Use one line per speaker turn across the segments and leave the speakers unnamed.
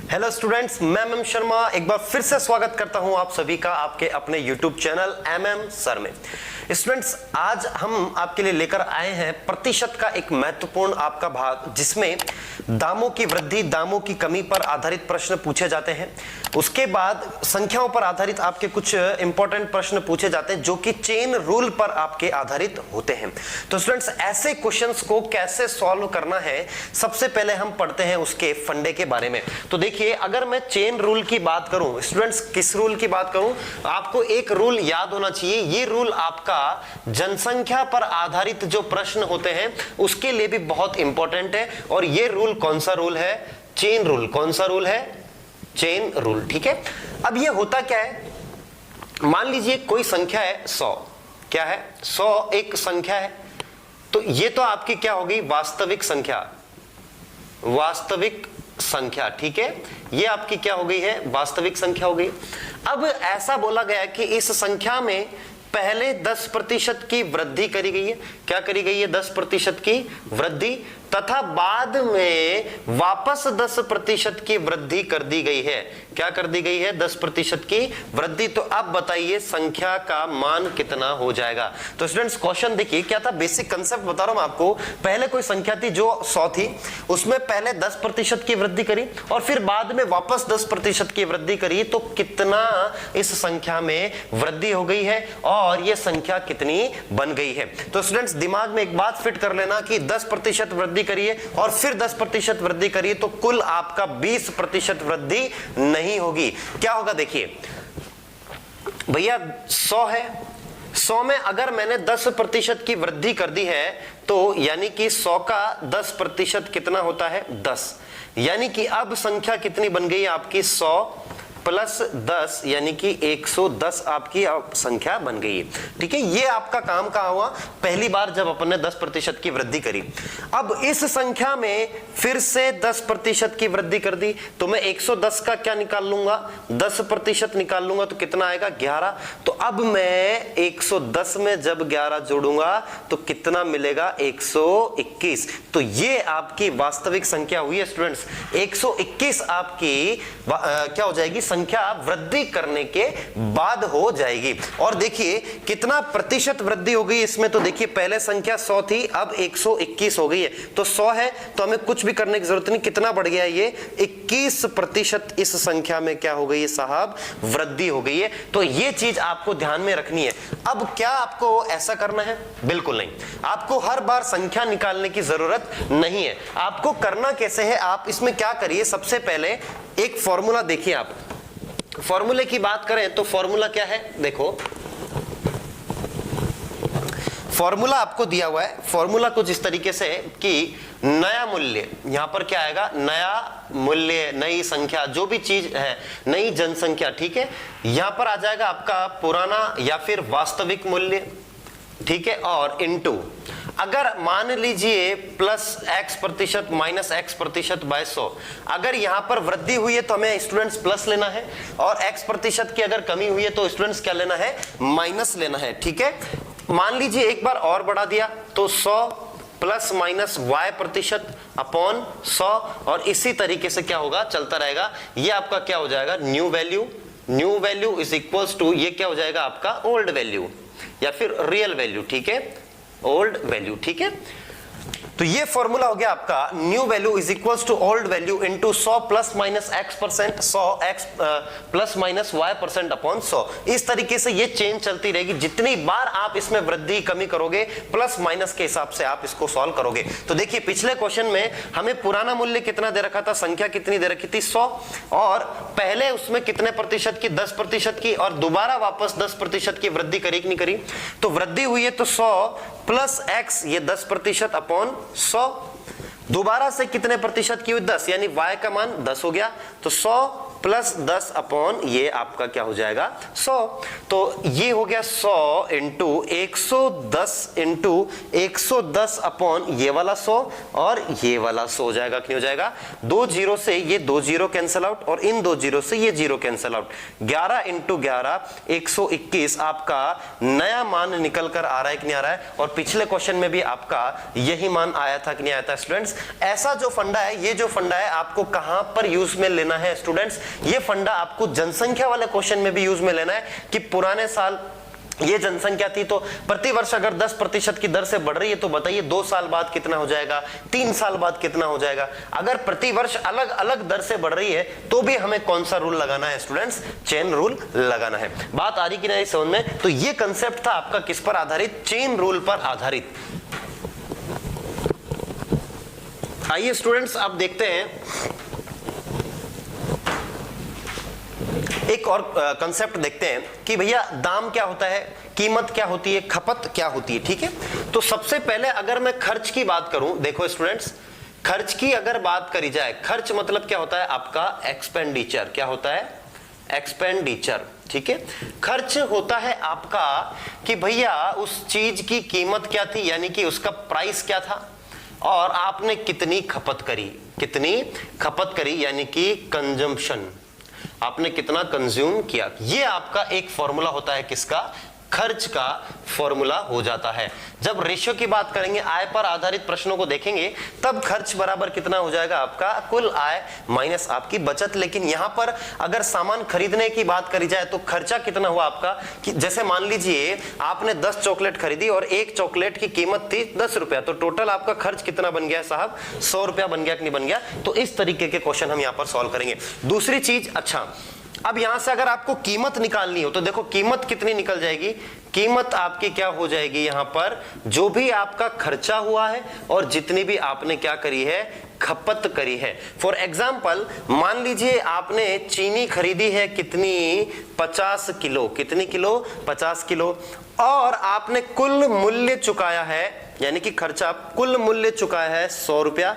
Hello students, मैं M Sharma एक बार फिर से स्वागत करता हूं आप सभी का आपके अपने यूट्यूब चैनल एम सर में। स्टूडेंट्स, आज हम आपके लिए लेकर आए हैं प्रतिशत का एक महत्वपूर्ण आपका भाग, जिसमें दामों की वृद्धि, दामों की कमी पर आधारित प्रश्न पूछे जाते हैं। उसके बाद संख्याओं पर आधारित आपके कुछ इंपॉर्टेंट प्रश्न पूछे जाते हैं जो कि चेन रूल पर आपके आधारित होते हैं। तो स्टूडेंट्स, ऐसे क्वेश्चंस को कैसे सॉल्व करना है, सबसे पहले हम पढ़ते हैं उसके फंडे के बारे में। तो देखिए, अगर मैं चेन रूल की बात करूं, स्टूडेंट्स किस रूल की बात करूं, आपको एक रूल याद होना चाहिए। ये रूल आपका जनसंख्या पर आधारित जो प्रश्न होते हैं उसके लिए भी बहुत इंपॉर्टेंट है। और ये रूल कौन सा रूल है? Chain rule. कौन सा रूल है? Chain rule. ठीक है। अब ये होता क्या है, मान लीजिए कोई संख्या है 100। क्या है? 100 एक संख्या है। तो ये तो आपकी क्या होगी? वास्तविक संख्या। वास्तविक संख्या। ठीक है, ये आपकी क्या हो गई है? वास्तविक संख्या हो गई। अब ऐसा बोला गया कि इस संख्या में पहले 10% की वृद्धि करी गई है। क्या करी गई है? 10% की वृद्धि, तथा बाद में वापस 10% की वृद्धि कर दी गई है। क्या कर दी गई है? 10% की वृद्धि। तो अब बताइए संख्या का मान कितना हो जाएगा? तो स्टूडेंट्स, क्वेश्चन देखिए क्या था, बेसिक कंसेप्ट बता रहा हूं मैं आपको। पहले कोई संख्या थी जो 100 थी, उसमें पहले 10% की वृद्धि करी और फिर बाद में वापस 10% की वृद्धि करी। तो कितना इस संख्या में वृद्धि हो गई है और यह संख्या कितनी बन गई है? तो स्टूडेंट्स, दिमाग में एक बात फिट कर लेना कि 10% वृद्धि करिए और फिर 10% वृद्धि करिए तो कुल आपका 20% वृद्धि नहीं होगी। क्या होगा? देखिए भैया, 100 है, 100 में अगर मैंने 10% की वृद्धि कर दी है तो यानी कि 100 का 10% कितना होता है? 10। यानी कि अब संख्या कितनी बन गई आपकी? 100 प्लस 10 यानी कि 110 आपकी संख्या बन गई है। ठीक है, ये आपका काम कहां हुआ? पहली बार जब अपन ने 10% की वृद्धि करी। अब इस संख्या में फिर से 10% की वृद्धि कर दी तो मैं 110 का क्या निकाल लूंगा? 10% निकाल लूंगा तो कितना आएगा? 11। तो अब मैं 110 में जब 11 जोड़ूंगा तो कितना मिलेगा? 121। तो ये आपकी वास्तविक संख्या हुई है स्टूडेंट्स। 121 आपकी क्या हो जाएगी? संख्या वृद्धि करने के बाद हो जाएगी। और देखिए कितना प्रतिशत वृद्धि हो गई इसमें। तो देखिए पहले संख्या 100 थी, अब 121 हो गई है। तो 100 है तो हमें कुछ भी करने की जरूरत नहीं। कितना बढ़ गया? ये 21% इस संख्या में क्या हो गई है साहब? वृद्धि हो गई है। तो ये चीज आपको ध्यान में रखनी है। अब क्या आपको ऐसा करना है? बिल्कुल नहीं। आपको हर बार संख्या निकालने की जरूरत नहीं है। आपको करना कैसे है? आप इसमें क्या करिए, सबसे पहले एक फॉर्मूला देखिए। आप फॉर्मूले की बात करें तो फॉर्मूला क्या है? देखो, फॉर्मूला आपको दिया हुआ है। फॉर्मूला कुछ इस तरीके से कि नया मूल्य, यहां पर क्या आएगा? नया मूल्य, नई संख्या, जो भी चीज है, नई जनसंख्या। ठीक है, यहां पर आ जाएगा आपका पुराना या फिर वास्तविक मूल्य। ठीक है, और इनटू अगर मान लीजिए plus x% minus x% by 100, अगर यहां पर वृद्धि हुई है तो हमें स्टूडेंट्स प्लस लेना है, और x% की अगर कमी हुई है तो स्टूडेंट्स क्या लेना है? माइनस लेना है। ठीक है, मान लीजिए एक बार और बढ़ा दिया तो 100 प्लस माइनस y% अपॉन 100, और इसी तरीके से क्या होगा? चलता रहेगा। ये आपका क्या हो जाएगा? New value. New value is equals to, ये क्या हो जाएगा आपका? ओल्ड वैल्यू या फिर रियल वैल्यू। ठीक है, ओल्ड वैल्यू। ठीक है, तो ये फॉर्मूला हो गया आपका new value is equals to old value into 100 plus minus x%, 100 x plus minus y% upon 100। इस तरीके से ये चेन चलती रहेगी। जितनी बार आप इसमें वृद्धि कमी करोगे, प्लस माइनस के हिसाब से आप इसको सॉल्व करोगे। तो देखिए पिछले क्वेश्चन में हमें पुराना मूल्य कितना दे रखा था? संख्या कितनी दे रखी थी? 100, और पहले उसमें कितने प्रतिशत की? 10% की, और दोबारा वापस 10% की वृद्धि करी कि नहीं करी? तो वृद्धि हुई है तो 100 प्लस x, ये 10% अपॉन 100। दोबारा से कितने प्रतिशत की हुई? 10, यानी y का मान 10 हो गया। तो 100 प्लस 10 अपॉन ये आपका क्या हो जाएगा 100। तो ये हो गया 100 इंटू 110 इंटू 110 अपॉन ये वाला 100 और ये वाला 100 हो जाएगा। क्यों हो जाएगा, 2 जीरो से ये 2 जीरो कैंसिल आउट और इन 2 जीरो से ये जीरो कैंसिल आउट। 11 इंटू 11 121 आपका नया मान निकल कर आ रहा है कि नहीं आ रहा है। और पिछले क्वेश्चन में भी आपका यही मान आया था कि नहीं आया था स्टूडेंट्स। ऐसा जो फंडा है, ये जो फंडा है आपको कहां पर यूज में लेना है स्टूडेंट्स, ये फंडा आपको जनसंख्या वाले क्वेश्चन में भी यूज में लेना है कि पुराने साल ये जनसंख्या थी तो प्रति वर्ष अगर 10% की दर से बढ़ रही है तो बताइए 2 साल बाद कितना हो जाएगा, 3 साल बाद कितना हो जाएगा। अगर प्रति वर्ष अलग अलग दर से बढ़ रही है तो भी हमें कौन सा रूल लगाना है स्टूडेंट्स, चेन रूल लगाना है। बात आ रही कि नहीं समझ में। तो ये कंसेप्ट था आपका किस पर आधारित, चेन रूल पर आधारित। आइए स्टूडेंट्स आप देखते हैं एक और कंसेप्ट देखते हैं कि भैया दाम क्या होता है, कीमत क्या होती है, खपत क्या होती है। ठीक है, तो सबसे पहले अगर मैं खर्च की बात करूं, देखो स्टूडेंट्स खर्च की अगर बात करी जाए, खर्च मतलब क्या होता है आपका एक्सपेंडिचर। क्या होता है, एक्सपेंडिचर। ठीक है, खर्च होता है आपका कि भैया उस चीज की कीमत क्या थी, यानी कि उसका प्राइस क्या था और आपने कितनी खपत करी, कितनी खपत करी यानी कि कंजम्पशन, आपने कितना कंज्यूम किया। ये आपका एक फॉर्मूला होता है किसका, खर्च का फॉर्मूला हो जाता है। जब रेशियो की बात करेंगे, आय पर आधारित प्रश्नों को देखेंगे, तब खर्च बराबर कितना हो जाएगा आपका कुल आय माइनस आपकी बचत। लेकिन यहां पर अगर सामान खरीदने की बात करी जाए तो खर्चा कितना हुआ आपका, कि जैसे मान लीजिए आपने 10 चॉकलेट खरीदी और एक चॉकलेट की कीमत थी 10 रुपया, तो टोटल आपका खर्च कितना बन गया साहब, 100 रुपया बन गया कि नहीं बन गया। तो इस तरीके के क्वेश्चन हम यहां पर सॉल्व करेंगे। दूसरी चीज, अच्छा अब यहां से अगर आपको कीमत निकालनी हो तो देखो कीमत कितनी निकल जाएगी, कीमत आपकी क्या हो जाएगी, यहां पर जो भी आपका खर्चा हुआ है और जितनी भी आपने क्या करी है, खपत करी है। फॉर एग्जाम्पल मान लीजिए आपने चीनी खरीदी है कितनी, 50 किलो, कितनी किलो, 50 किलो, और आपने कुल मूल्य चुकाया है, यानी कि खर्चा कुल मूल्य चुकाया है 100 रुपया।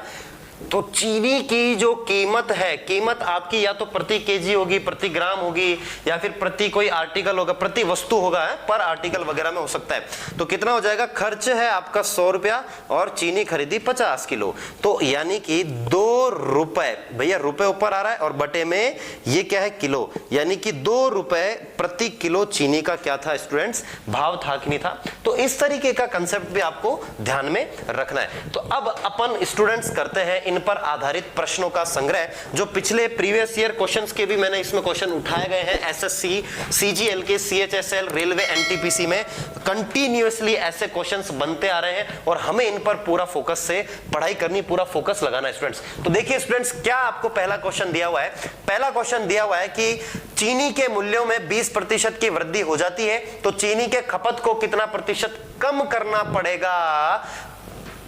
तो चीनी की जो कीमत है, कीमत आपकी या तो प्रति केजी होगी, प्रति ग्राम होगी, या फिर प्रति कोई आर्टिकल होगा, प्रति वस्तु होगा, पर आर्टिकल वगैरह में हो सकता है। तो कितना हो जाएगा, खर्च है आपका 100 रुपया और चीनी खरीदी 50 किलो, तो यानी कि 2 रुपए, भैया रुपए ऊपर आ रहा है और बटे में ये क्या है किलो, यानी कि 2 रुपए प्रति किलो चीनी का क्या था स्टूडेंट्स, भाव था कि नहीं था। तो इस तरीके का कंसेप्ट भी आपको ध्यान में रखना है। तो अब अपन स्टूडेंट्स करते हैं इन पर आधारित प्रश्नों का संग्रह, जो पिछले प्रीवियस ईयर क्वेश्चंस के भी मैंने इसमें क्वेश्चन उठाए गए हैं। एसएससी, सीजीएल के, सीएचएसएल, रेलवे, एनटीपीसी में कंटिन्यूअसली ऐसे क्वेश्चंस बनते आ रहे हैं और हमें इन पर पूरा फोकस से पढ़ाई करनी, पूरा फोकस लगाना है स्टूडेंट्स। तो देखिए स्टूडेंट्स क्या आपको पहला क्वेश्चन दिया हुआ है। पहला क्वेश्चन दिया हुआ है कि चीनी के मूल्यों में 20% की वृद्धि हो जाती है तो चीनी के खपत को कितना प्रतिशत कम करना पड़ेगा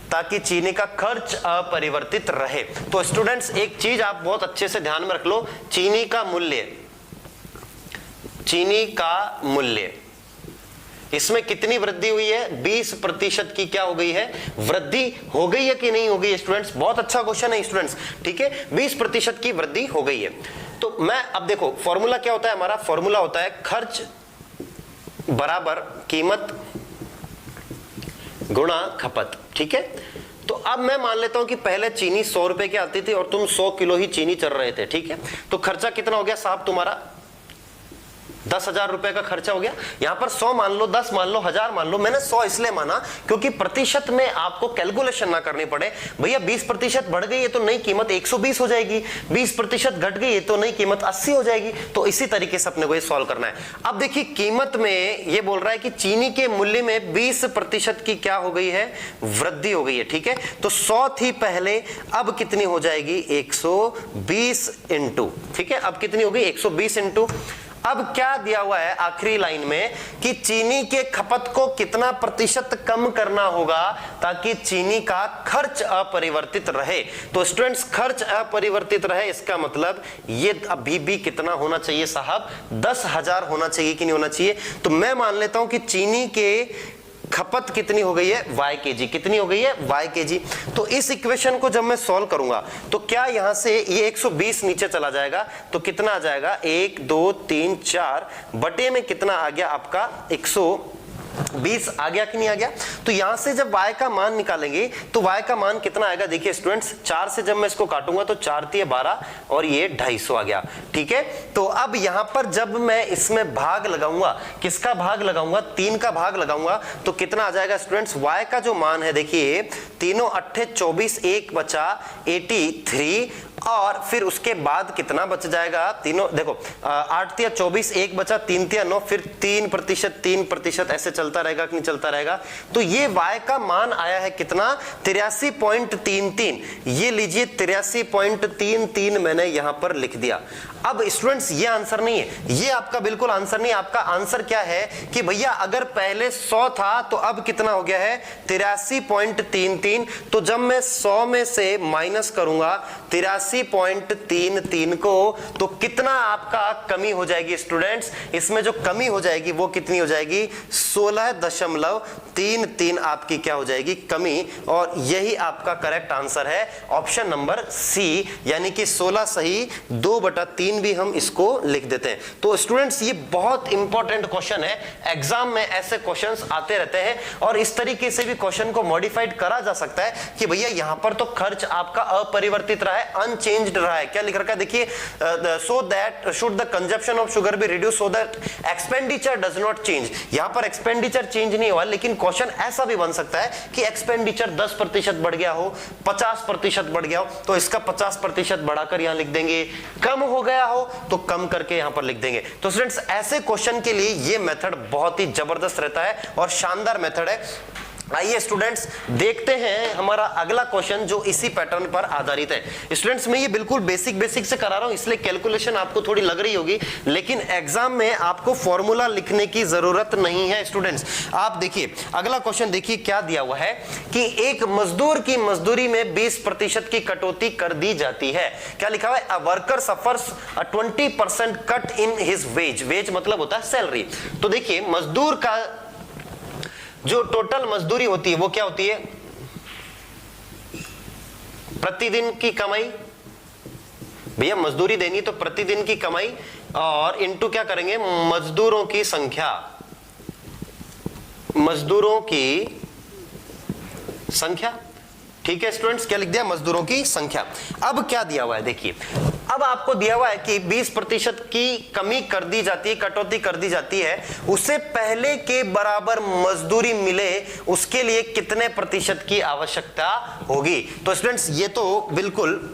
ताकि चीनी का खर्च अपरिवर्तित रहे। तो स्टूडेंट्स एक चीज आप बहुत अच्छे से ध्यान में रख लो, चीनी का मूल्य, चीनी का मूल्य, इसमें कितनी वृद्धि हुई है, 20% की क्या हो गई है, वृद्धि हो गई है कि नहीं हो गई है स्टूडेंट्स। बहुत अच्छा क्वेश्चन है स्टूडेंट्स, ठीक है, 20% की वृद्धि हो गई है। तो मैं अब देखो फॉर्मूला क्या होता है हमारा, फॉर्मूला होता है खर्च बराबर कीमत गुणा खपत। ठीक है, तो अब मैं मान लेता हूं कि पहले चीनी 100 रुपए की आती थी और तुम 100 किलो ही चीनी चल रहे थे। ठीक है, तो खर्चा कितना हो गया साहब तुम्हारा, 10,000 रुपए का खर्चा हो गया। यहां पर 100 मान लो, 10 मान लो, 1000 मान लो। मैंने 100 इसलिए माना क्योंकि प्रतिशत में आपको कैलकुलेशन ना करनी पड़े। भैया 20% बढ़ गई है तो नई कीमत 120 हो जाएगी, 20% घट गई है तो नई कीमत 80 हो जाएगी। तो इसी तरीके से अपने को ये सॉल्व करना है। अब देखिए कीमत में ये बोल रहा है कि चीनी के मूल्य में 20% की क्या हो गई है, वृद्धि हो गई है। ठीक है, तो 100 थी पहले, अब कितनी हो जाएगी, 120 इंटू, ठीक है, अब कितनी होगी 120 इंटू। अब क्या दिया हुआ है आखिरी लाइन में कि चीनी के खपत को कितना प्रतिशत कम करना होगा ताकि चीनी का खर्च अपरिवर्तित रहे। तो स्टूडेंट्स खर्च अपरिवर्तित रहे इसका मतलब ये अभी भी कितना होना चाहिए साहब, 10,000 होना चाहिए कि नहीं होना चाहिए। तो मैं मान लेता हूं कि चीनी के खपत कितनी हो गई है, y kg, कितनी हो गई है, y kg। तो इस इक्वेशन को जब मैं सॉल्व करूंगा तो क्या यहां से ये 120 नीचे चला जाएगा तो कितना आ जाएगा, 1 2 3 4 बटे में कितना आ गया आपका 120 आ गया कि नहीं आ गया। तो यहां से जब y का मान निकालेंगे तो y का मान कितना आएगा, देखिए स्टूडेंट्स 4 से जब मैं इसको काटूंगा तो 4 तिये 12 और ये 250 आ गया, ठीक है। तो अब यहां पर जब मैं इसमें भाग लगाऊंगा, किसका भाग लगाऊंगा, 3 का भाग लगाऊंगा तो कितना आ जाएगा स्टूडेंट्स, y का जो मान है देखिए तीनों 8 24, 1 बचा 83 और फिर उसके बाद कितना बच जाएगा, तीनों देखो 8 तिया 24, 1 बचा 3 तिया 9, फिर 3% ऐसे चलता रहेगा कि नहीं चलता रहेगा। तो ये y का मान आया है कितना, 83.33। ये लीजिए 83.33 मैंने यहां पर लिख दिया। अब स्टूडेंट्स ये आंसर नहीं है, ये आपका बिल्कुल आंसर नहीं है। आपका आंसर क्या है कि भैया अगर पहले 100 था तो अब कितना हो गया है 83.33। तो जब मैं 100 में से माइनस करूंगा 83.33 को तो कितना आपका कमी हो जाएगी स्टूडेंट्स, इसमें जो कमी हो जाएगी वो कितनी हो जाएगी 16.33 आपकी क्या हो जाएगी कमी। और यही आपका करेक्ट आंसर है ऑप्शन नंबर सी, यानी कि 16 सही 2/3 भी हम इसको लिख देते हैं। तो स्टूडेंट्स ये बहुत इंपॉर्टेंट क्वेश्चन है, एग्जाम में ऐसे क्वेश्चंस आते रहते हैं और इस तरीके से भी क्वेश्चन को मॉडिफाइड करा जा सकता है कि भैया यहां पर तो खर्च आपका अपरिवर्तित रहा है, अनचेंज्ड रहा है। क्या लिख रखा है देखिए, so that should the consumption of sugar be reduce so that expenditure does not change. यहां पर एक्सपेंडिचर चेंज नहीं हुआ, लेकिन क्वेश्चन ऐसा भी बन सकता है कि एक्सपेंडिचर 10% बढ़ गया हो, 50% बढ़ गया हो तो इसका 50% बढ़ाकर यहां लिख देंगे, कम हो गया हो तो कम करके यहां पर लिख देंगे। तो स्टूडेंट्स ऐसे क्वेश्चन के लिए ये मेथड बहुत ही जबरदस्त रहता है और शानदार मेथड है। आइए स्टूडेंट्स देखते हैं हमारा अगला क्वेश्चन जो इसी पैटर्न पर आधारित है। स्टूडेंट्स मैं ये बिल्कुल बेसिक से करा रहा हूं इसलिए कैलकुलेशन आपको थोड़ी लग रही होगी, लेकिन एग्जाम में आपको फॉर्मूला लिखने की जरूरत नहीं है। स्टूडेंट्स आप देखिए अगला क्वेश्चन, देखिए क्या दिया हुआ है कि एक मजदूर की मजदूरी में 20% की कटौती कर दी जाती है। क्या लिखा हुआ है, a worker suffers a 20% cut in his wage. Wage मतलब होता है सैलरी। तो देखिए मजदूर का जो टोटल मजदूरी होती है वो क्या होती है, प्रतिदिन की कमाई। भैया मजदूरी देनी तो प्रतिदिन की कमाई और इनटू क्या करेंगे, मजदूरों की संख्या, मजदूरों की संख्या। ठीक है स्टूडेंट्स, क्या लिख दिया, मजदूरों की संख्या। अब क्या दिया हुआ है देखिए, अब आपको दिया हुआ है कि 20% की कमी कर दी जाती है, कटौती कर दी जाती है, उससे पहले के बराबर मजदूरी मिले उसके लिए कितने प्रतिशत की आवश्यकता होगी। तो स्टूडेंट्स ये तो बिल्कुल,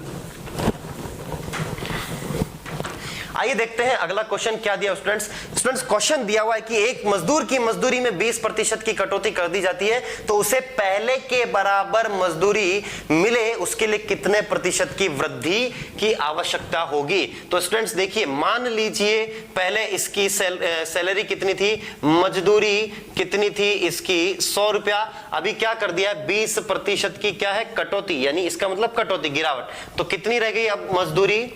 आइए देखते हैं अगला क्वेश्चन क्या दिया स्टूडेंट्स। स्टूडेंट्स क्वेश्चन दिया हुआ है कि एक मजदूर की मजदूरी में 20% की कटौती कर दी जाती है तो उसे पहले के बराबर मजदूरी मिले उसके लिए कितने प्रतिशत की वृद्धि की आवश्यकता होगी। तो स्टूडेंट्स देखिए मान लीजिए पहले इसकी सैलरी कितनी थी, मजदूरी कितनी थी इसकी 100 रुपया, अभी क्या कर दिया 20% की क्या है कटौती, यानी इसका मतलब कटौती गिरावट। तो कितनी रह गई अब मजदूरी,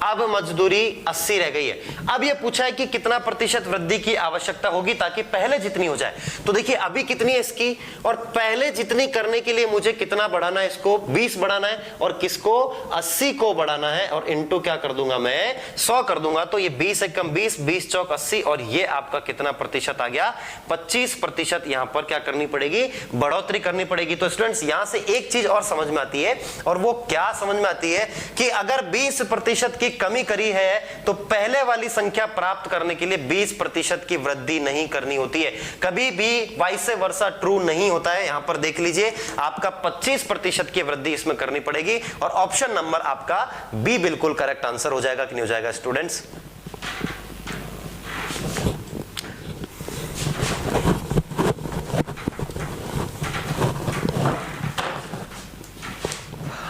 अब मजदूरी 80 रह गई है। अब यह पूछा है कि कितना प्रतिशत वृद्धि की आवश्यकता होगी ताकि पहले जितनी हो जाए। तो देखिए अभी कितनी है इसकी और पहले जितनी करने के लिए मुझे कितना बढ़ाना है, इसको 20 बढ़ाना है और किसको 80 को बढ़ाना है और इनटू क्या कर दूंगा मैं 100 कर दूंगा। तो ये 20 एकम 20, 20 चौक 80 और ये आपका कितना प्रतिशत आ गया 25% यहां पर क्या करनी पड़ेगी, बढ़ोतरी करनी पड़ेगी। तो स्टूडेंट्स यहां से एक चीज और समझ में आती है और वो क्या समझ में आती है कि अगर 20% की कमी करी है तो पहले वाली संख्या प्राप्त करने के लिए 20% की वृद्धि नहीं करनी होती है, कभी भी वाइस वर्सा ट्रू नहीं होता है। यहां पर देख लीजिए आपका 25% की वृद्धि इसमें करनी पड़ेगी और ऑप्शन नंबर आपका बी बिल्कुल करेक्ट आंसर हो जाएगा कि नहीं हो जाएगा स्टूडेंट्स।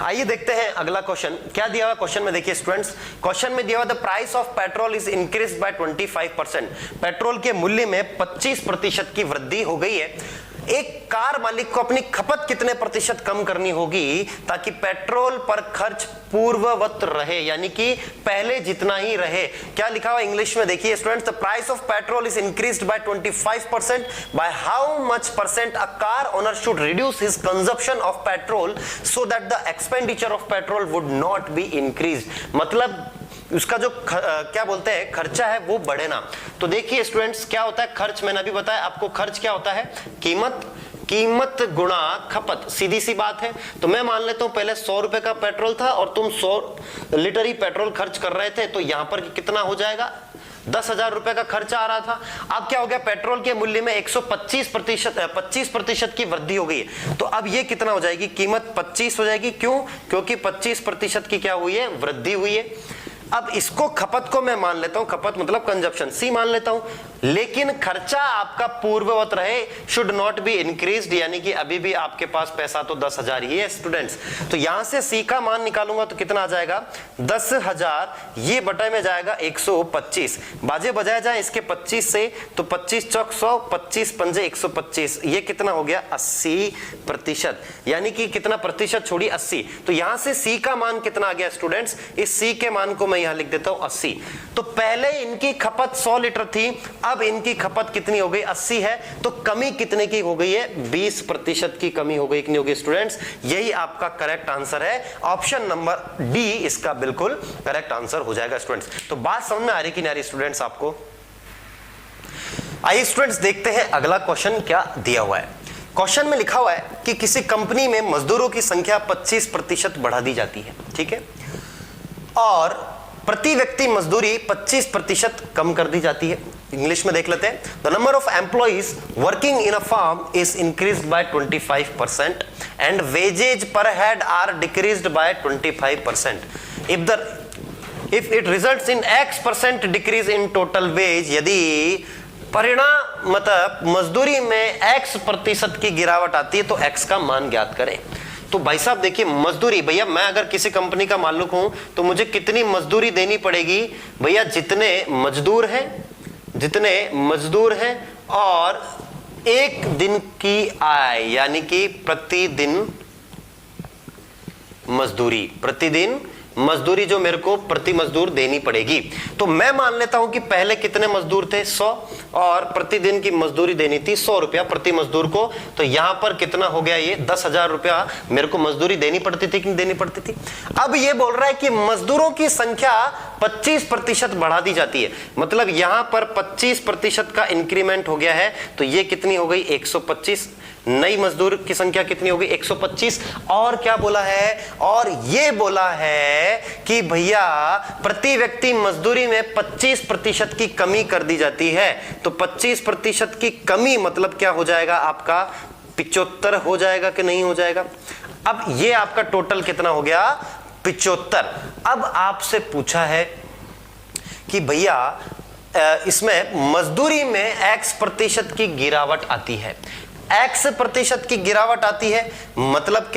आइए देखते हैं अगला क्वेश्चन क्या दिया हुआ क्वेश्चन में। देखिए स्टूडेंट्स क्वेश्चन में दिया हुआ the price of petrol is increase by 25%। Petrol के मूल्य में 25% की वृद्धि हो गई है। एक कार मालिक को अपनी खपत कितने प्रतिशत कम करनी होगी ताकि पेट्रोल पर खर्च पूर्ववत रहे, यानी कि पहले जितना ही रहे। क्या लिखा हुआ इंग्लिश में देखिए students, the price of petrol is increased by 25%, by how much percent a car owner should reduce his consumption of petrol so that the expenditure of petrol would not be increased. मतलब उसका जो क्या बोलते हैं खर्चा है वो बढ़े ना। तो देखिए स्टूडेंट्स क्या होता है खर्च, मैंने अभी बताया आपको खर्च क्या होता है, कीमत गुणा खपत, सीधी सी बात है। तो मैं मान लेता हूं पहले 100 रुपए का पेट्रोल था और तुम 100 लीटर ही पेट्रोल खर्च कर रहे थे, तो यहां पर कितना हो जाएगा, 10,000 रुपए का खर्चा आ रहा था। अब क्या हो गया, पेट्रोल के मूल्य में 25% की वृद्धि हो गई है। तो अब ये कितना हो जाएगी, कीमत 25 हो जाएगी। क्यों, क्योंकि 25% की क्या हुई है, वृद्धि हुई है। अब इसको खपत को मैं मान लेता हूं, खपत मतलब कंजप्शन सी मान लेता हूं, लेकिन खर्चा आपका पूर्ववत रहे, शुड नॉट बी इंक्रीज्ड, यानी कि अभी भी आपके पास पैसा तो 10,000 ही है स्टूडेंट्स। तो यहां से सी का मान निकालूंगा तो कितना आ जाएगा, 10,000, ये बटे में जाएगा 125, बाजे बजाया जाए इसके 25 से, तो 25 चौक 100, 25 पंजे 125, ये कितना हो गया 80%, यानी कि कितना प्रतिशत छोड़ी 80। तो यहां से सी का मान कितना आ गया स्टूडेंट्स, इस सी के मान को मैं यहां लिख देता हूं 80। तो पहले इनकी खपत 100 लीटर थी, अब इनकी खपत कितनी हो गई, 80 है। तो कमी कितने की हो गई है, 20% की कमी हो गई। कितनी हो गई स्टूडेंट्स, यही आपका करेक्ट आंसर है, ऑप्शन नंबर डी इसका बिल्कुल करेक्ट आंसर हो जाएगा स्टूडेंट्स। तो बात समझ में आ रही कि नहीं आ रही स्टूडेंट्स आपको। आइए स्टूडेंट्स देखते हैं अगला क्वेश्चन क्या दिया हुआ है। क्वेश्चन में लिखा हुआ है कि किसी कंपनी में मजदूरों की संख्या 25% बढ़ा दी जाती है, ठीक है, और प्रति व्यक्ति मजदूरी 25% कम कर दी जाती है। इंग्लिश में देख लेते हैं, the number of employees working in a firm is increased by 25% and wages per head are decreased by 25%। If it results in X% decrease in total wage, यदि परिणाम मतलब मजदूरी में X% की गिरावट आती है तो X का मान ज्ञात करें। तो भाई साहब देखिए मजदूरी, भैया मैं अगर किसी कंपनी का मालिक हूं तो मुझे कितनी मजदूरी देनी पड़ेगी, भैया जितने मजदूर हैं और एक दिन की आय, यानी कि प्रतिदिन मजदूरी जो मेरे को प्रति मजदूर देनी पड़ेगी। तो मैं मान लेता हूं कि पहले कितने मजदूर थे, 100, और प्रतिदिन की मजदूरी देनी थी 100 रुपया प्रति मजदूर को। तो यहां पर कितना हो गया, ये 10,000 रुपया मेरे को मजदूरी देनी पड़ती थी कि नहीं देनी पड़ती थी। अब ये बोल रहा है कि मजदूरों की संख्या 25% बढ़ा दी जाती है, मतलब यहां पर 25% का इंक्रीमेंट हो गया है। तो ये कितनी हो गई, 125, नई मजदूर की संख्या कितनी होगी, 125। और क्या बोला है, और ये बोला है कि भैया प्रति व्यक्ति मजदूरी में 25% की कमी कर दी जाती है। तो 25% की कमी मतलब क्या हो जाएगा, आपका 75 हो जाएगा कि नहीं हो जाएगा। अब ये आपका टोटल कितना हो गया, 75। अब आपसे पूछा है कि भैया इसमें मजदूरी में X% की गिरावट आती है, X% की गिरावट आती है, मतलब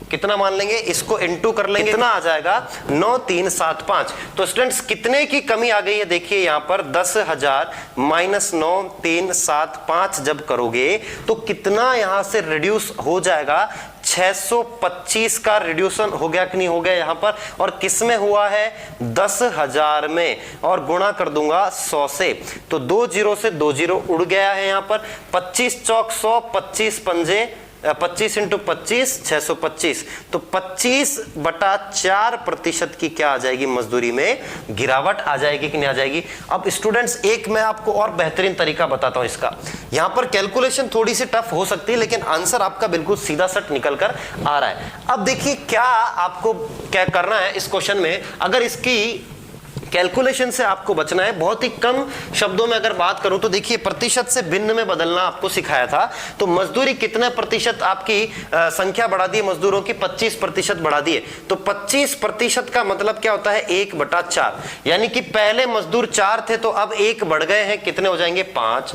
कितना मान लेंगे, इसको इनटू कर लेंगे, कितना आ जाएगा 9375। तो स्टूडेंट्स कितने की कमी आ गई है, देखिए यहां पर 10,000 माइनस 9375 जब करोगे तो कितना यहां से रिड्यूस हो जाएगा, 625 का रिड्यूसन हो गया कि नहीं हो गया यहां पर। और किस में हुआ है, 10,000 में, और गुणा कर दूंगा 100 से, तो 2 जीरो से 2 जीरो उड़ गया है यहां पर। 25 चौक 100, 25 पंजे 25 इंटू 25 625। तो 25/4% की क्या आ जाएगी, मजदूरी में गिरावट आ जाएगी कि नहीं आ जाएगी। अब स्टूडेंट्स एक मैं आपको और बेहतरीन तरीका बताता हूं इसका। यहां पर कैलकुलेशन थोड़ी सी टफ हो सकती है लेकिन आंसर आपका बिल्कुल सीधा सट निकल कर आ रहा है। अब देखिए क्या आपको क्या करना है इस क्वेश्चन में, अगर इसकी कैलकुलेशन से आपको बचना है, बहुत ही कम शब्दों में अगर बात करूं तो देखिए प्रतिशत से भिन्न में बदलना आपको सिखाया था। तो मजदूरी कितने प्रतिशत आपकी संख्या बढ़ा दी मजदूरों की, 25% बढ़ा दिए। तो 25% का मतलब क्या होता है, 1/4, यानी कि पहले मजदूर 4 थे तो अब 1 बढ़ गए हैं, कितने हो जाएंगे 5।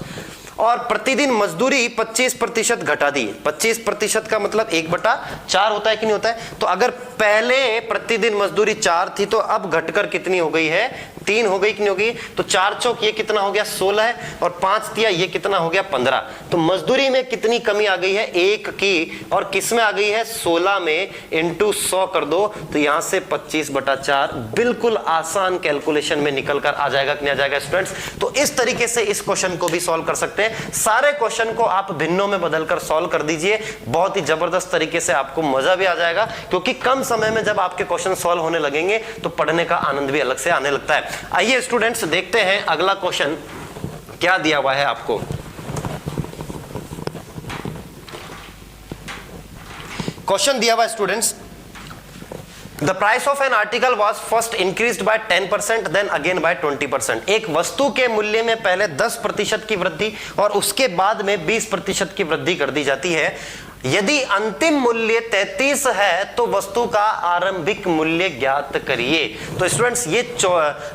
और प्रतिदिन मजदूरी 25% घटा दी, 25% का मतलब 1/4 होता है कि नहीं होता है। तो अगर पहले प्रतिदिन मजदूरी 4 थी तो अब घटकर कितनी हो गई है, 3 हो गई कि नहीं होगी। तो 4 चौक ये कितना हो गया 16 है, और 5 दिया ये कितना हो गया 15। तो मजदूरी में कितनी कमी आ गई है, 1 की, और किस में आ गई है 16 में, इंटू 100 कर दो तो यहां से 25/4 बिल्कुल आसान कैलकुलेशन में निकल कर आ जाएगा कि नहीं आ जाएगा स्टूडेंट्स। तो इस तरीके से इस क्वेश्चन को भी सॉल्व कर सकते हैं। सारे क्वेश्चन को आप भिन्नों में बदलकर सॉल्व कर दीजिए, बहुत ही जबरदस्त तरीके से आपको मजा भी आ जाएगा, क्योंकि कम समय में जब आपके क्वेश्चन सॉल्व होने लगेंगे तो पढ़ने का आनंद भी अलग से आने लगता है। आइए स्टूडेंट्स देखते हैं अगला क्वेश्चन क्या दिया हुआ है आपको। क्वेश्चन दिया हुआ है students, the price of an article was first increased by 10% then again by 20%। एक वस्तु के मूल्य में पहले 10% की वृद्धि और उसके बाद में 20% की वृद्धि कर दी जाती है। यदि अंतिम मूल्य 33 है तो वस्तु का आरंभिक मूल्य ज्ञात करिए। तो स्टूडेंट्स ये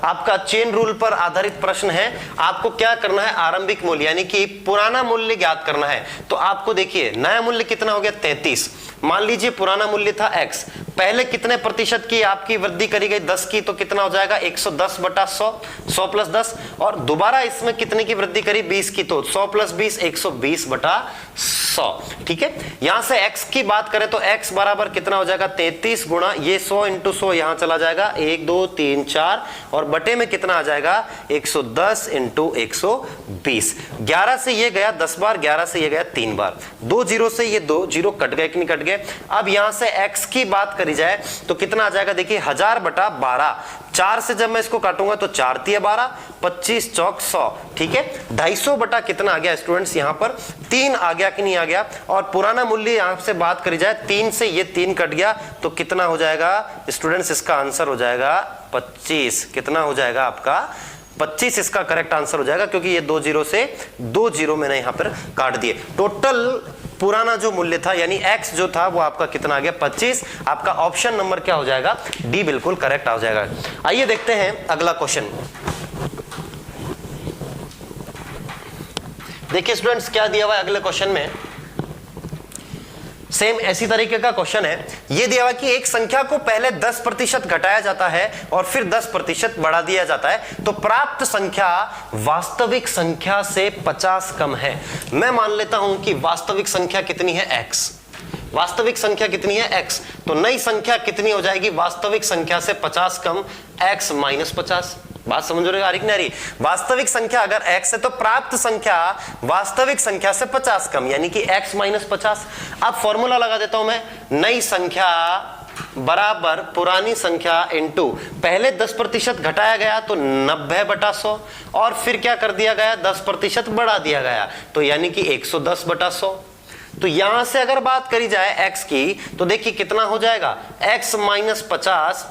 आपका चेन रूल पर आधारित प्रश्न है। आपको क्या करना है, आरंभिक मूल्य यानी कि पुराना मूल्य ज्ञात करना है। तो आपको देखिए नया मूल्य कितना हो गया 33, मान लीजिए पुराना मूल्य था x, पहले कितने प्रतिशत की आपकी वृद्धि करी गई 10 की, तो कितना हो जाएगा 110/100, 100 + 10, और दोबारा इसमें कितने की वृद्धि करी 20 की, तो 100 + 20 120/100। ठीक है, यहां से x की बात करें तो x बराबर कितना हो जाएगा 33 गुणा ये 100 × 100 यहां चला जाएगा 1 2 3 4, और बटे में कितना आ जाएगा 110 × 120। 11 से ये गया 10 बार, 11 से ये गया 3 बार, 2 जीरो से ये 2 जीरो कट गए कि नहीं कट गए। अब यहां से x की बात करी जाए तो कितना आ जाएगा, देखिए 1000/12, 4 से जब मैं इसको काटूंगा तो 4 × 12, 25 चौक 100। ठीक है, 250 बटा कितना आ गया स्टूडेंट्स, यहां पर 3 आ गया कि नहीं आ गया। और पुराना मूल्य यहां से बात करी जाए 3 से ये 3 कट गया तो कितना हो जाएगा स्टूडेंट्स, इसका आंसर हो जाएगा 25। कितना हो जाएगा आपका 25 इसका करेक्ट आंसर हो जाएगा, क्योंकि ये 2 जीरो से 2 जीरो मैंने यहां पर काट दिए। टोटल पुराना जो मूल्य था यानी x जो था वो आपका कितना आ गया 25। आपका ऑप्शन नंबर क्या हो जाएगा, डी बिल्कुल करेक्ट आ जाएगा। आइए देखते हैं अगला क्वेश्चन। देखिए स्टूडेंट्स क्या दिया हुआ है अगले क्वेश्चन में, सेम ऐसी तरीके का क्वेश्चन है। यह दिया हुआ कि एक संख्या को पहले 10% घटाया जाता है और फिर 10% बढ़ा दिया जाता है, तो प्राप्त संख्या वास्तविक संख्या से 50 कम है। मैं मान लेता हूं कि वास्तविक संख्या कितनी है x, वास्तविक संख्या कितनी है x, तो नई संख्या कितनी हो जाएगी वास्तविक संख्या से 50 कम, x - 50। बात समझ रहे हो आ रही नहीं आ रही। वास्तविक संख्या अगर x है तो प्राप्त संख्या वास्तविक संख्या से 50 कम, यानी कि x - 50। अब फॉर्मूला लगा देता हूं मैं, नई संख्या बराबर पुरानी संख्या इनटू पहले 10% घटाया गया तो 90/100, और फिर क्या कर दिया गया 10% बढ़ा दिया गया तो यानी कि 110/100। तो यहां से अगर बात करी जाए x की तो देखिए कितना हो जाएगा x - 50,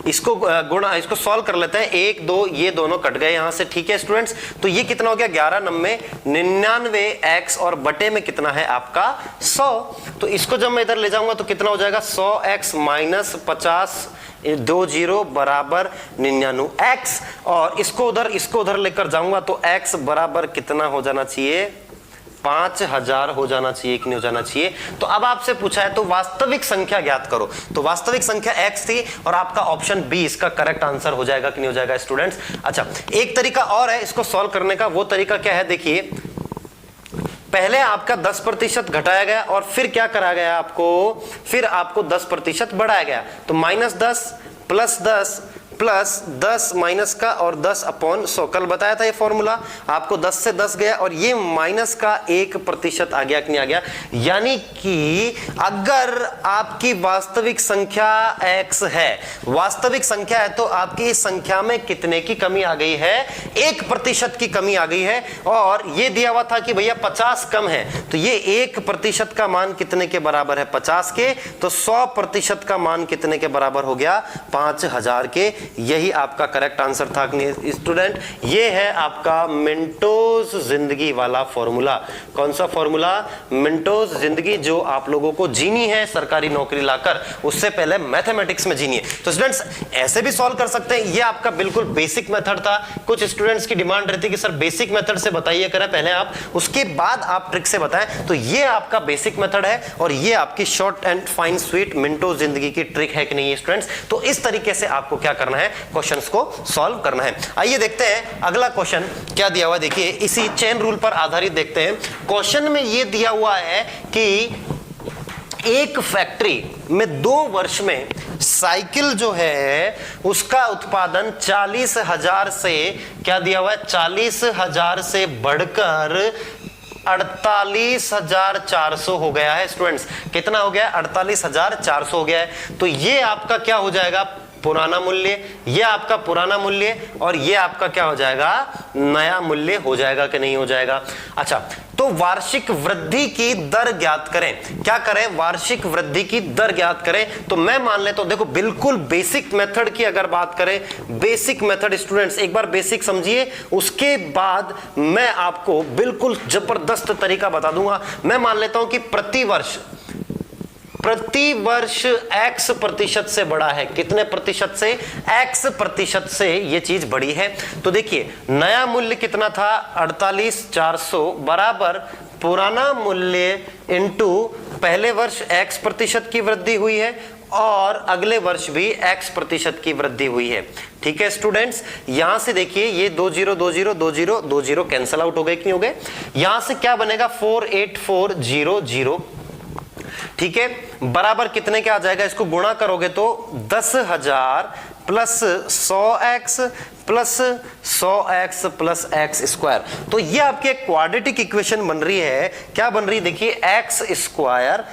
इसको गुणा, इसको सॉल्व कर लेते हैं, 1 2 ये दोनों कट गए यहां से। ठीक है स्टूडेंट्स, तो ये कितना हो गया 11 90 99x, और बटे में कितना है आपका 100। तो इसको जब मैं इधर ले जाऊंगा तो कितना हो जाएगा 100x - 50 2 जीरो बराबर 99x, और इसको उधर लेकर जाऊंगा तो x बराबर कितना हो जाना चाहिए 5000 हो जाना चाहिए कि नहीं हो जाना चाहिए। तो अब आपसे पूछा है तो वास्तविक संख्या ज्ञात करो, तो वास्तविक संख्या x थी और आपका ऑप्शन बी इसका करेक्ट आंसर हो जाएगा कि नहीं हो जाएगा स्टूडेंट्स। अच्छा, एक तरीका और है इसको सॉल्व करने का, वो तरीका क्या है देखिए, पहले आपका 10% घटाया गया और फिर क्या करा गया आपको, फिर आपको 10% बढ़ाया गया, तो -10 + 10 प्लस 10 माइनस का और 10/100। कल बताया था ये फॉर्मूला, आपको 10 से 10 गया और ये माइनस का 1% आ गया कि नहीं आ गया। यानी कि अगर आपकी वास्तविक संख्या x है, वास्तविक संख्या है, तो आपकी इस संख्या में कितने की कमी आ गई है 1% की कमी आ गई है। और ये दिया हुआ था कि भैया 50 कम है, तो ये 1% का मान कितने के बराबर है 50 के, तो 100% का मान कितने के बराबर हो गया 5000 के। यही आपका करेक्ट आंसर था स्टूडेंट। ये है आपका मिंटोज जिंदगी वाला फॉर्मूला। कौन सा फॉर्मूला? मिंटोज जिंदगी, जो आप लोगों को जीनी है सरकारी नौकरी लाकर, उससे पहले मैथमेटिक्स में जीनी है। तो स्टूडेंट्स ऐसे भी सॉल्व कर सकते हैं, ये आपका बिल्कुल बेसिक मेथड था। कुछ स्टूडेंट्स की डिमांड रहती है कि सर बेसिक मेथड से बताइए करें पहले आप, उसके बाद आप ट्रिक से बताएं। तो ये आपका बेसिक मेथड है और ये आपकी शॉर्ट एंड फाइन स्वीट मिंटोज जिंदगी की ट्रिक है कि नहीं स्टूडेंट्स? तो इस तरीके से आपको क्या करना है, क्वेश्चंस को सॉल्व करना है। आइए देखते हैं अगला क्वेश्चन क्या दिया हुआ। देखिए इसी चेन रूल पर आधारित देखते हैं। क्वेश्चन में ये दिया हुआ है कि एक फैक्ट्री में 2 वर्ष में साइकिल जो है उसका उत्पादन 40,000 से, क्या दिया हुआ है, 40,000 से बढ़कर 48,400 हो गया है स्टूडेंट्स। कितना हो गया? 48,400 हो गया है। तो ये आपका क्या हो जाएगा? पुराना मूल्य। ये आपका पुराना मूल्य और ये आपका क्या हो जाएगा? नया मूल्य हो जाएगा कि नहीं हो जाएगा? अच्छा, तो वार्षिक वृद्धि की दर ज्ञात करें। क्या करें? वार्षिक वृद्धि की दर ज्ञात करें। तो मैं मान लेता हूं, देखो बिल्कुल बेसिक मेथड की अगर बात करें, बेसिक मेथड स्टूडेंट्स एक बार बेसिक समझिए, उसके बाद मैं आपको बिल्कुल जबरदस्त तरीका बता दूंगा। मैं मान लेता हूं कि प्रति वर्ष x प्रतिशत से बड़ा है। कितने प्रतिशत से? x प्रतिशत से ये चीज बड़ी है। तो देखिए नया मूल्य कितना था? 48,400 बराबर पुराना मूल्य इनटू पहले वर्ष x प्रतिशत की वृद्धि हुई है और अगले वर्ष भी x प्रतिशत की वृद्धि हुई है। ठीक है स्टूडेंट्स, यहां से देखिए ये 20 कैंसल आउट हो गए कि नहीं हो गए? यहां से क्या बनेगा? 48400। ठीक है, बराबर कितने के आ जाएगा? इसको गुणा करोगे तो 10,000 plus 100x plus 100x plus x square. तो ये आपकी एक क्वाड्रेटिक इक्वेशन बन रही है। क्या बन रही है? देखिए x स्क्वायर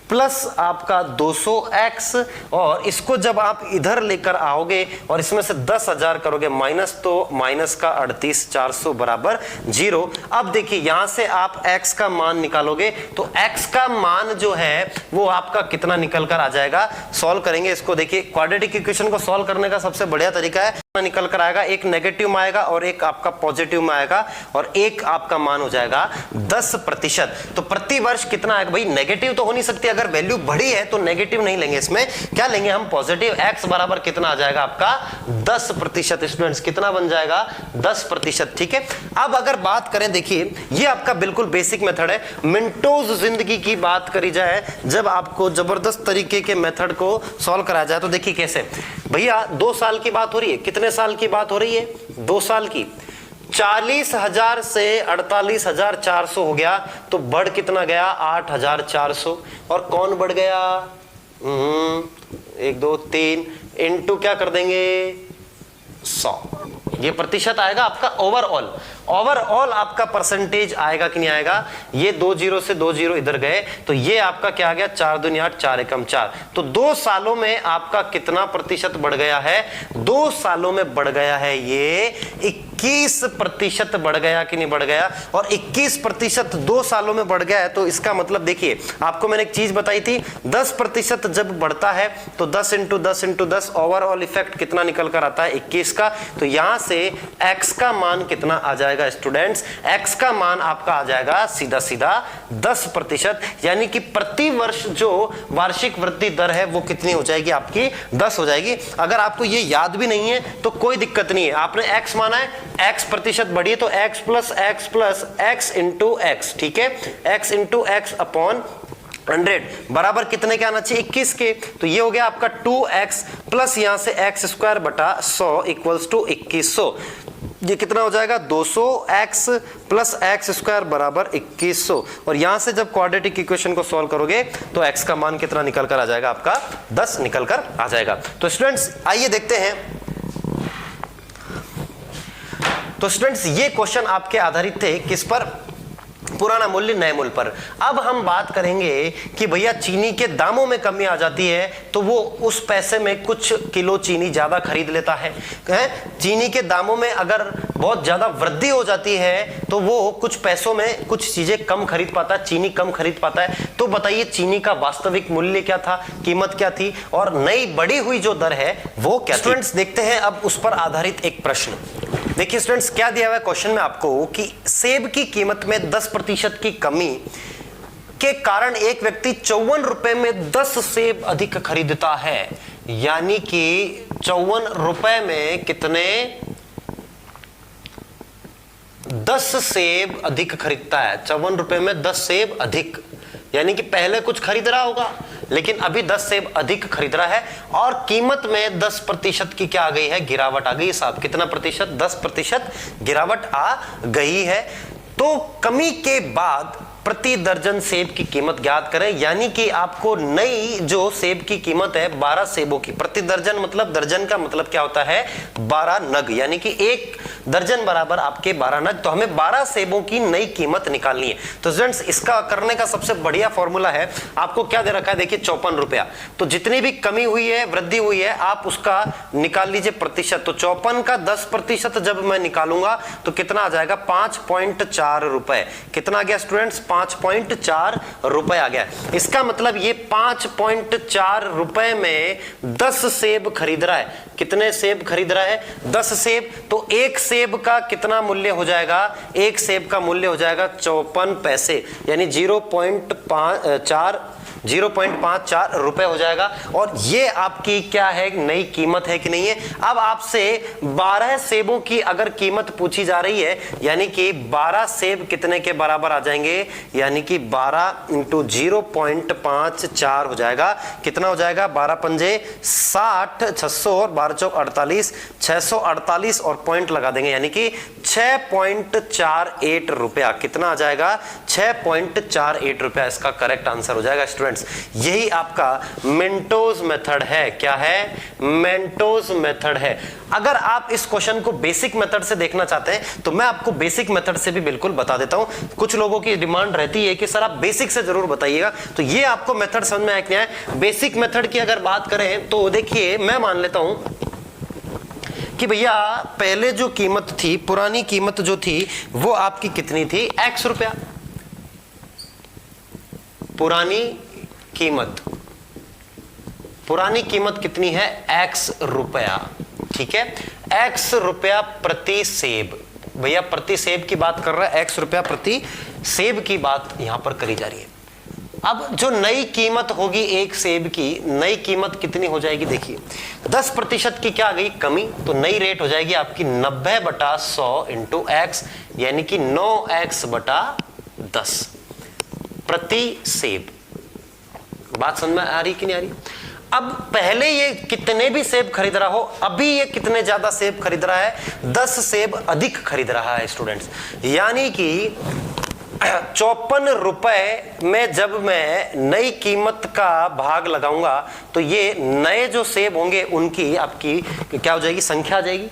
प्लस आपका 200x, और इसको जब आप इधर लेकर आओगे और इसमें से 10,000 करोगे माइनस, तो माइनस का 38,400 बराबर 0। अब देखिए यहां से आप x का मान निकालोगे तो x का मान जो है वो आपका कितना निकल कर आ जाएगा? सॉल्व करेंगे इसको। देखिए क्वाड्रेटिक इक्वेशन को सॉल्व करने का सबसे बढ़िया तरीका है, निकल कर आएगा, एक नेगेटिव में आएगा और एक आपका पॉजिटिव में आएगा और एक आपका मान हो जाएगा 10%। तो प्रति वर्ष कितना आएगा? भाई नेगेटिव तो हो नहीं सकती, अगर वैल्यू बढ़ी है तो नेगेटिव नहीं लेंगे, इसमें क्या लेंगे हम? पॉजिटिव। x बराबर कितना आ जाएगा आपका? 10%। स्टूडेंट्स कितना बन जाएगा? 10%। ठीक है, अब अगर बात करें, देखिए ये आपका बिल्कुल बेसिक मेथड है। मिंटोज जिंदगी की बात करी जाए, जब आपको जबरदस्त तरीके के मेथड को सॉल्व कराया जाए तो देखिए कैसे। भैया 2 साल की बात हो रही है। कितने साल की बात हो रही है? 2 साल की। 40,000 से 48,400 हो गया, तो बढ़ कितना गया? 8,400। और कौन बढ़ गया? 1 2 3 इनटू क्या कर देंगे? 100। ये प्रतिशत आएगा आपका ओवरऑल। ओवरऑल आपका परसेंटेज आएगा कि नहीं आएगा? ये 2 0 से 2 0 इधर गए तो ये आपका क्या आ गया? 4 दूनी 8, 4 एकम 4। तो 2 सालों में आपका कितना प्रतिशत बढ़ गया है? 2 सालों में बढ़ गया है ये 21% बढ़ गया कि नहीं बढ़ गया? और 21% 2 सालों में बढ़ गया है, तो इसका मतलब देखिए आपको मैंने एक चीज बताई थी, 10% जब बढ़ता है तो 10 इंटू 10 इंटू 10 ओवरऑल इफेक्ट कितना निकल कर आता है? 21 का। तो यहां से x का मान कितना आ जाएगा स्टूडेंट्स? x का मान आपका आ जाएगा सीधा सीधा 10%, यानी कि प्रति वर्ष जो वार्षिक वृद्धि दर है वो कितनी हो जाएगी? आपकी 10 हो जाएगी। अगर आपको ये याद भी नहीं है तो कोई दिक्कत नहीं है, आपने x माना है, x प्रतिशत बढ़ी तो x plus x into x। ठीक है, x इंटू x अपॉन 100 बराबर कितने के आना चाहिए? 21 के। तो ये हो गया आपका 2x प्लस यहां से x स्क्वायर बटा 100 इक्वल्स टू 2100। ये कितना हो जाएगा? 200x प्लस x स्क्वायर बराबर 2100। और यहां से जब क्वाड्रेटिक इक्वेशन को सॉल्व करोगे तो x का मान कितना निकल कर आ जाएगा? आपका 10 निकल कर आ जाएगा। तो स्टूडेंट्स आइए देखते हैं। तो स्टूडेंट्स ये क्वेश्चन आपके आधारित थे किस पर? पुराना मूल्य नए मूल्य पर। अब हम बात करेंगे कि भैया चीनी के दामों में कमी आ जाती है तो वो उस पैसे में कुछ किलो चीनी ज्यादा खरीद लेता है। चीनी के दामों में अगर बहुत ज्यादा वृद्धि हो जाती है तो वो कुछ पैसों में कुछ चीजें कम खरीद पाता है, चीनी कम खरीद पाता है। तो बताइए चीनी का वास्तविक मूल्य क्या था, कीमत क्या थी और नई बढ़ी हुई जो दर है वो क्या? स्टूडेंट्स देखते हैं अब उस पर आधारित एक प्रश्न। देखिए स्टूडेंट्स क्या दिया हुआ है क्वेश्चन में आपको कि सेब की कीमत में 10% की कमी के कारण एक व्यक्ति 54 रुपए में 10 सेब अधिक खरीदता है। यानी कि 54 रुपए में कितने 10 सेब अधिक खरीदता है। 54 रुपए में 10 सेब अधिक, यानी कि पहले कुछ खरीद रहा होगा लेकिन अभी 10 सेब अधिक खरीद रहा है और कीमत में 10% की क्या आ गई है, गिरावट आ गई। साहब कितना प्रतिशत, 10% गिरावट आ गई है। तो कमी के बाद प्रति दर्जन सेब की कीमत ज्ञात करें। यानी कि आपको नई जो सेब की कीमत है 12 सेबों की, प्रति दर्जन मतलब दर्जन का मतलब क्या होता है 12 नग, यानी कि एक दर्जन बराबर आपके 12 नग। तो हमें 12 सेबों की नई कीमत निकालनी है। तो स्टूडेंट्स इसका करने का सबसे बढ़िया फॉर्मूला है, आपको क्या दे रखा है देखिए 54 रुपया। तो जितनी भी कमी हुई है, वृद्धि हुई है, आप उसका निकाल लीजिए प्रतिशत। तो 54 का 10% जब मैं निकालूंगा तो कितना आ जाएगा 5.4 रुपए। कितना आ गया स्टूडेंट्स 5.4 रुपए आ गया। इसका मतलब ये 5.4 रुपए में 10 सेब खरीद रहा है। कितने सेब खरीद रहा है 10 सेब। तो एक सेब का कितना मूल्य हो जाएगा, एक सेब का मूल्य हो जाएगा 54 पैसे, यानी 0.54 रुपए हो जाएगा। और ये आपकी क्या है नई कीमत है कि नहीं है। अब आपसे 12 सेबों की अगर कीमत पूछी जा रही है, यानी कि 12 सेब कितने के बराबर आ जाएंगे, यानी कि 12 इंटू 0.54 हो जाएगा। कितना हो जाएगा 12 पंजे 60, 600 और 12 चौक 48, 648 और पॉइंट लगा देंगे, यानी कि 6.48 रुपया। कितना आ जाएगा 6.48 रुपया इसका करेक्ट आंसर हो जाएगा। स्टूडेंट्स यही आपका मेंटोज मेथड है। क्या है मेंटोज मेथड है। अगर आप इस क्वेश्चन को बेसिक मेथड से देखना चाहते हैं तो मैं आपको बेसिक मेथड से भी बिल्कुल बता देता हूं। कुछ लोगों की डिमांड रहती है कि सर आप बेसिक से जरूर बताइएगा, तो ये आपको मेथड समझ में आया कि नहीं आया। बेसिक मेथड की अगर बात करें तो देखिए मैं मान लेता हूं कि भैया पहले जो कीमत थी, पुरानी कीमत जो थी वो आपकी कितनी थी x रुपया। पुरानी कीमत कितनी है x रुपया। ठीक है x रुपया प्रति सेब। भैया प्रति सेब की बात कर रहा है, x रुपया प्रति सेब की बात यहां पर करी जा रही है। अब जो नई कीमत होगी एक सेब की, नई कीमत कितनी हो जाएगी देखिए 10% की क्या आ गई कमी। तो नई रेट हो जाएगी आपकी 90/100 इंटू x, यानी कि 9x/10 प्रति सेब। बात समझ में आ रही कि नहीं आ रही। अब पहले ये कितने भी सेब खरीद रहा हो, अभी ये कितने ज्यादा सेब खरीद रहा है 10 सेब अधिक खरीद रहा है स्टूडेंट्स। यानी कि 54 रुपए में जब मैं नई कीमत का भाग लगाऊंगा तो ये नए जो सेब होंगे उनकी आपकी क्या हो जाएगी संख्या आ जाएगी।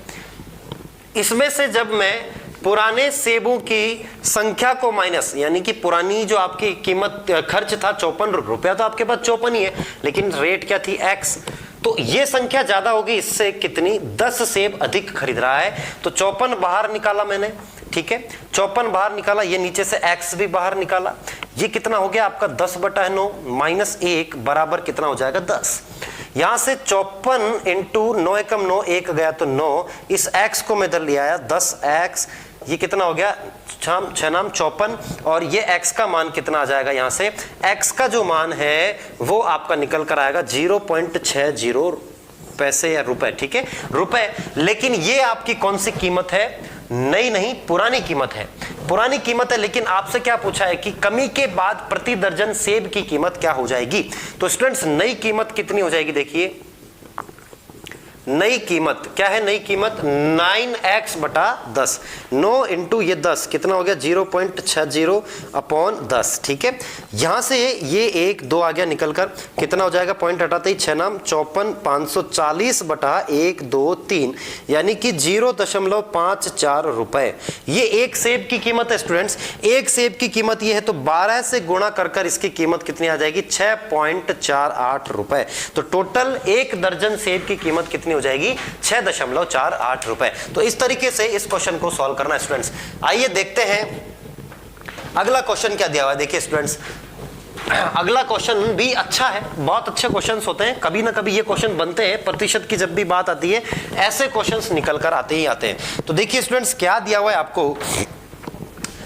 इसमें से जब मैं पुराने सेबों की संख्या को माइनस, यानी कि पुरानी जो आपकी कीमत खर्च था 54 रुपया, तो आपके पास 54 ही है लेकिन रेट क्या थी x, तो ये संख्या ज्यादा होगी इससे कितनी 10 सेब अधिक खरीद रहा है। तो 54 बाहर निकाला मैंने, ठीक है 54 बाहर निकाला, ये नीचे से x भी बाहर निकाला। ये कितना हो गया आपका 10/9 माइनस 1 बराबर कितना हो जाएगा 10। यहां से 54 इंटू 9 एकम 9, 1 गया तो 9, इस x को मैं इधर ले आया 10x, ये कितना हो गया 6 नाम 54 और ये x का मान कितना आ जाएगा। यहां से x का जो मान है वो आपका निकल कर आएगा 0.60 पैसे या रुपए। ठीक है रुपए। लेकिन ये आपकी कौन सी कीमत है, नई नहीं पुरानी कीमत है, पुरानी कीमत है। लेकिन आपसे क्या पूछा है कि कमी के बाद प्रति दर्जन सेब की कीमत क्या हो जाएगी। तो स्टूडेंट्स नई कीमत कितनी हो जाएगी देखिए, नई कीमत क्या है, नई कीमत 9x बटा 10, 9 इंटू ये 10 कितना हो गया 0.60 अपॉन 10। ठीक है, यहां से ये 1 2 आ गया निकल कर, कितना हो जाएगा, पॉइंट हटाते ही 6 नाम 54 540 बटा 1 2 3 यानी कि 0.54 रुपए। ये एक सेब की कीमत है स्टूडेंट्स, एक सेब की कीमत ये है, तो 12 से गुणा कर इसकी कीमत कितनी आ जाएगी 6.48 रुपए। तो टोटल एक दर्जन सेब की कीमत कितनी हो जाएगी 6.48 रुपए। तो इस तरीके से इस क्वेश्चन को सॉल्व करना है स्टूडेंट्स। आइए देखते हैं अगला क्वेश्चन क्या दिया हुआ है। देखिए स्टूडेंट्स, अगला क्वेश्चन भी अच्छा है, बहुत अच्छे क्वेश्चंस होते हैं, कभी ना कभी ये क्वेश्चन बनते हैं, प्रतिशत की जब भी बात आती है ऐसे क्वेश्चंस निकल कर आते ही आते हैं। तो देखिए स्टूडेंट्स क्या दिया हुआ है आपको,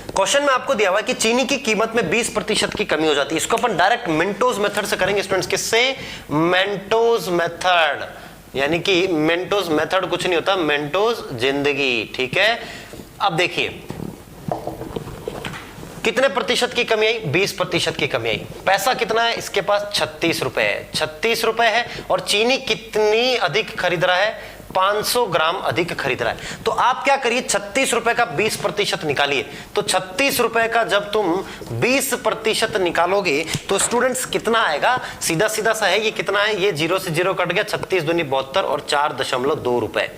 क्वेश्चन में आपको दिया हुआ है कि चीनी की कीमत में 20% की कमी हो जाती है। इसको अपन डायरेक्ट मेंटोज मेथड से करेंगे स्टूडेंट्स। किससे, मेंटोज मेथड, यानी कि मेंटोज मेथड कुछ नहीं होता, मेंटोज जिंदगी। ठीक है, अब देखिए कितने प्रतिशत की कमी आई, 20% की कमी आई। पैसा कितना है इसके पास, 36 रुपए है, 36 रुपए है, और चीनी कितनी अधिक खरीद रहा है, 500 ग्राम अधिक खरीद रहा है। तो आप क्या करिए, 36 रुपए का 20% निकालिए। तो 36 रुपए का जब तुम 20% निकालोगे तो स्टूडेंट्स कितना आएगा, सीधा सीधा सा है, ये कितना है, ये 0 से 0 कट गया, 36 दूनी 72 और 4.2 रुपए,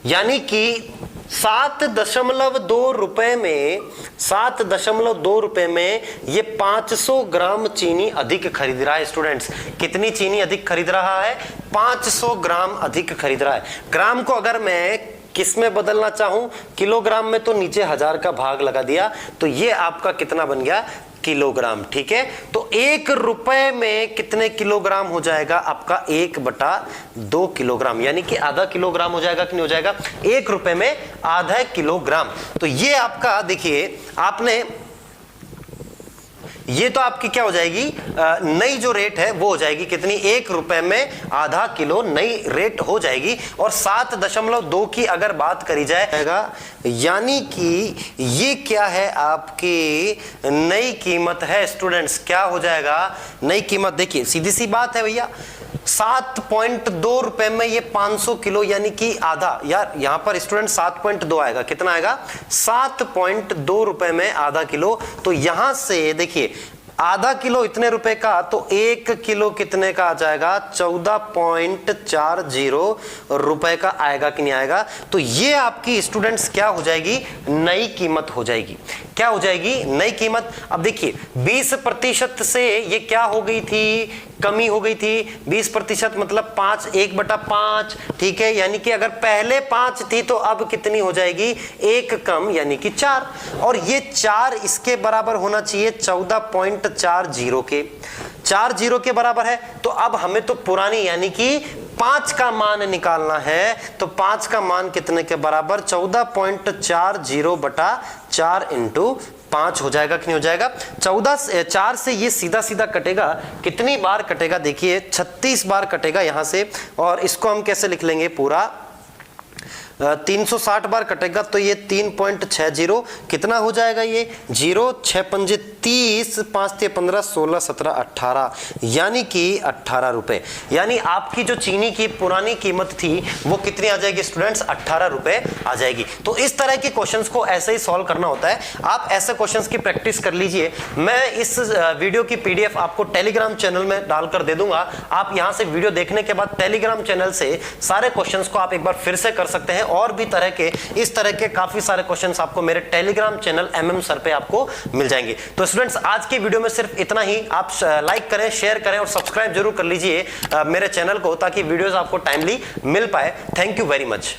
यानी कि 7.2 रुपए में, 7.2 रुपए में ये 500 ग्राम चीनी अधिक खरीद रहा है स्टूडेंट्स। कितनी चीनी अधिक खरीद रहा है, 500 ग्राम अधिक खरीद रहा है। ग्राम को अगर मैं किस में बदलना चाहूं, किलोग्राम में, तो नीचे 1000 का भाग लगा दिया, तो ये आपका कितना बन गया, किलोग्राम। ठीक है, तो 1 रुपए में कितने किलोग्राम हो जाएगा आपका, 1/2 किलोग्राम, यानी कि आधा किलोग्राम हो जाएगा कि नहीं हो जाएगा, 1 रुपए में आधा किलोग्राम। तो ये आपका देखिए, आपने ये तो आपकी क्या हो जाएगी, नई जो रेट है वो हो जाएगी कितनी, 1 रुपए में आधा किलो नई रेट हो जाएगी। और 7.2 की अगर बात करी जाएगा, यानी कि ये क्या है आपकी नई कीमत है स्टूडेंट्स। क्या हो जाएगा, नई कीमत, देखिए सीधी सी बात है भैया, 7.2 रुपए में ये 500 किलो, यानी कि आधा, यार यहां पर स्टूडेंट 7.2 आएगा, कितना आएगा, 7.2 रुपए में आधा किलो। तो यहां से देखिए आधा किलो इतने रुपए का, तो 1 किलो कितने का आ जाएगा, 14.40 रुपए का आएगा कि नहीं आएगा। तो ये आपकी स्टूडेंट्स क्या हो जाएगी, नई कीमत हो जाएगी। क्या हो जाएगी, नई कीमत। अब देखिए 20% से ये क्या हो गई थी, कमी हो गई थी। 20% मतलब 5, 1/5। ठीक है, यानी कि अगर पहले 5 थी तो अब कितनी हो जाएगी, 1 कम, यानी कि 4। और ये 4 इसके बराबर होना चाहिए 14.40 के, 40 के बराबर है। तो अब हमें तो पुरानी यानी कि 5 का मान निकालना है। तो 5 का मान कितने के बराबर, 14.40/4 इंटू 5 हो जाएगा कि नहीं हो जाएगा। 4 से ये सीधा सीधा कटेगा, कितनी बार कटेगा, देखिए 36 बार कटेगा यहां से। और इसको हम कैसे लिख लेंगे, पूरा 360 बार कटेगा, तो ये 3.60 कितना हो जाएगा, ये 0 6 पंजे 30, 5 ते 15, 16 17 18, यानी कि 18 रुपए। यानी आपकी जो चीनी की पुरानी कीमत थी वो कितनी आ जाएगी स्टूडेंट्स, 18 रुपए आ जाएगी। तो इस तरह के क्वेश्चंस को ऐसे ही सॉल्व करना होता है। आप ऐसे क्वेश्चंस की प्रैक्टिस कर लीजिए। मैं इस वीडियो की PDF आपको टेलीग्राम चैनल में डालकर दे दूंगा। आप यहां से वीडियो देखने के बाद टेलीग्राम चैनल से सारे क्वेश्चंस को आप एक बार फिर से कर सकते हैं। और भी तरह के इस तरह के काफी सारे क्वेश्चंस आपको मेरे टेलीग्राम चैनल MM सर पे आपको मिल जाएंगे। तो स्टूडेंट्स आज की वीडियो में सिर्फ इतना ही। आप लाइक करें, शेयर करें और सब्सक्राइब जरूर कर लीजिए मेरे चैनल को, ताकि वीडियोस आपको टाइमली मिल पाए। Thank you very much.